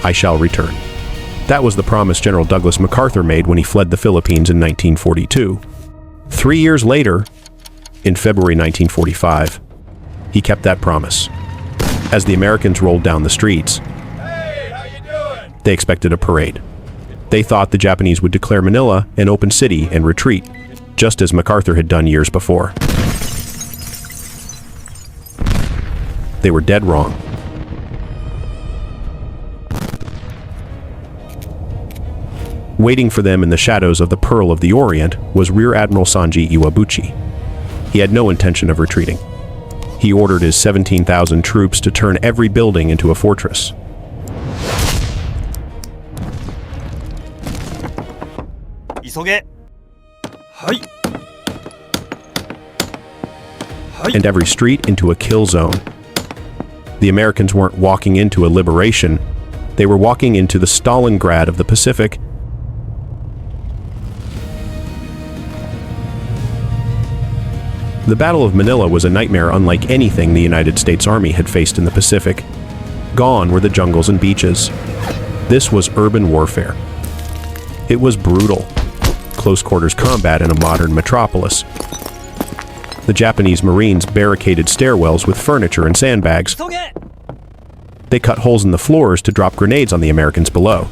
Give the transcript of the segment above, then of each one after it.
I shall return. That was the promise General Douglas MacArthur made when he fled the Philippines in 1942. 3 years later, in February 1945, he kept that promise. As the Americans rolled down the streets, they expected a parade. They thought the Japanese would declare Manila an open city and retreat, just as MacArthur had done years before. They were dead wrong. Waiting for them in the shadows of the Pearl of the Orient was Rear Admiral Iwabuchi. He had no intention of retreating. He ordered his 17,000 troops to turn every building into a fortress. And every street into a kill zone. The Americans weren't walking into a liberation, they were walking into the Stalingrad of the Pacific. The Battle of Manila was a nightmare unlike anything the United States Army had faced in the Pacific. Gone were the jungles and beaches. This was urban warfare. It was brutal. Close-quarters combat in a modern metropolis. The Japanese Marines barricaded stairwells with furniture and sandbags. They cut holes in the floors to drop grenades on the Americans below.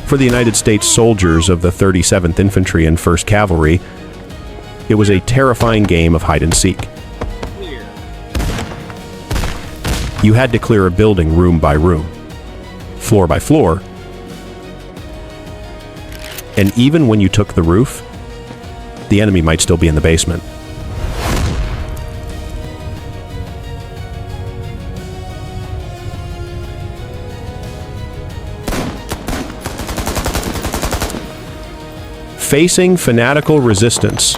For the United States soldiers of the 37th Infantry and 1st Cavalry, it was a terrifying game of hide-and-seek. You had to clear a building room by room, floor by floor, and even when you took the roof, the enemy might still be in the basement. Facing fanatical resistance.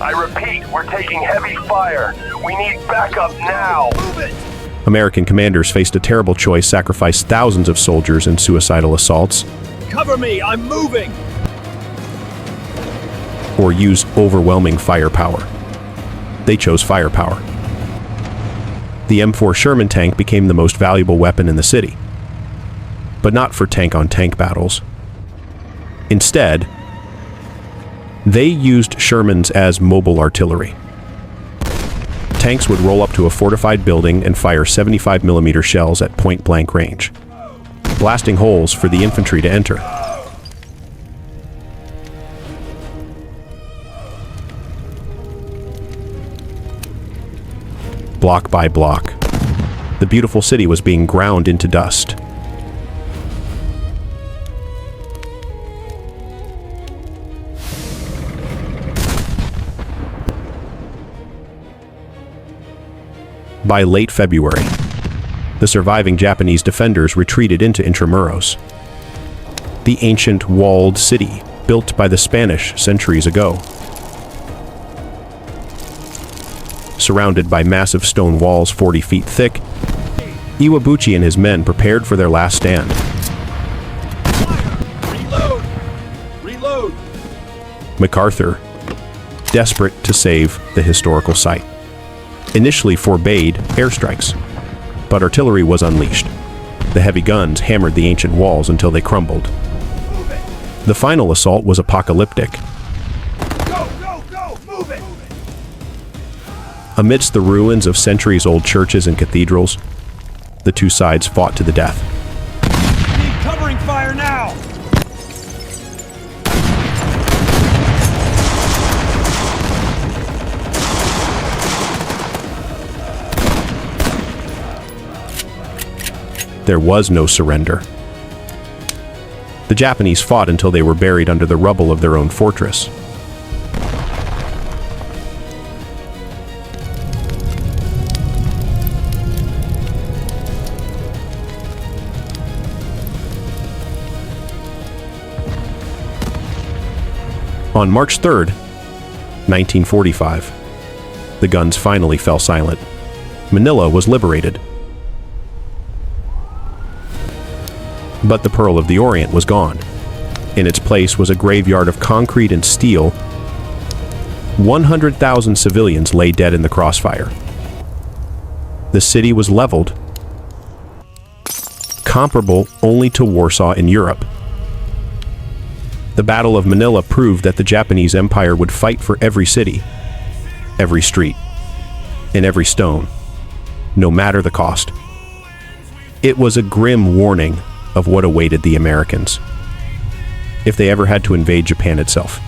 I repeat, we're taking heavy fire. We need backup now. Move it! American commanders faced a terrible choice: sacrifice thousands of soldiers in suicidal assaults. Cover me, I'm moving! Or use overwhelming firepower. They chose firepower. The M4 Sherman tank became the most valuable weapon in the city. But not for tank-on-tank battles. Instead, they used Shermans as mobile artillery. Tanks would roll up to a fortified building and fire 75mm shells at point-blank range, blasting holes for the infantry to enter. Block by block, the beautiful city was being ground into dust. By late February, the surviving Japanese defenders retreated into Intramuros, the ancient walled city built by the Spanish centuries ago. Surrounded by massive stone walls 40 feet thick, Iwabuchi and his men prepared for their last stand. Reload! Reload! MacArthur, desperate to save the historical site, initially forbade airstrikes, but artillery was unleashed. The heavy guns hammered the ancient walls until they crumbled. The final assault was apocalyptic. Go, go, go! Move it! Amidst the ruins of centuries-old churches and cathedrals, the two sides fought to the death. Need covering fire now! There was no surrender. The Japanese fought until they were buried under the rubble of their own fortress. On March 3rd, 1945, the guns finally fell silent. Manila was liberated. But the Pearl of the Orient was gone. In its place was a graveyard of concrete and steel, 100,000 civilians lay dead in the crossfire. The city was leveled, comparable only to Warsaw in Europe. The Battle of Manila proved that the Japanese Empire would fight for every city, every street, and every stone, no matter the cost. It was a grim warning of what awaited the Americans if they ever had to invade Japan itself.